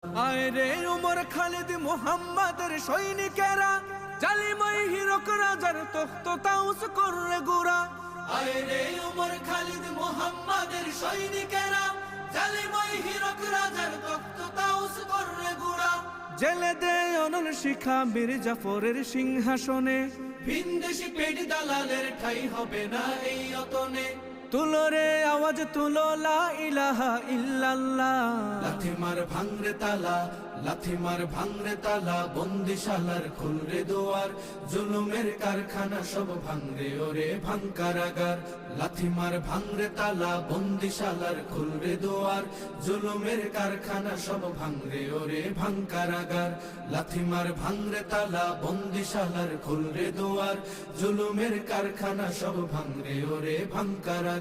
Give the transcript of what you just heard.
আয় রে উমর খালিদ মুহাম্মাদের সৈনিকেরা, জালিমাই হিরক রাজার তখ্ত তাউস কররে গুরা। আয় রে উমর খালিদ মুহাম্মাদের সৈনিকেরা, জালিমাই হিরক রাজার তখ্ত তাউস কররে গুরা। জেলে দে অনল শিখা বীর জাফরের সিংহাসনে, ভিনদেশি পেট দালালের ঠাই হবে না এই অতনে। তুলো রে আওয়াজ তুলো লা ইলাহা ইল্লাল্লাহ। লাথি মার ভাঙরে তালা, লাথি মার ভাঙরে তালা, বন্দিশালার খুলরে দুয়ার। জুলুমের কারখানা সব ভাঙরে ওরে ভাঙ কারাগার। লাথি মার ভাঙরে তালা, বন্দিশালার খুলরে দুয়ার। জুলুমের কারখানা সব ভাঙরে ওরে ভাঙ কারাগার। লাথি মার ভাঙরে তালা, বন্দিশালার খুলরে দুয়ার। জুলুমের কারখানা সব ভাঙরে ওরে ভাঙ কারাগার।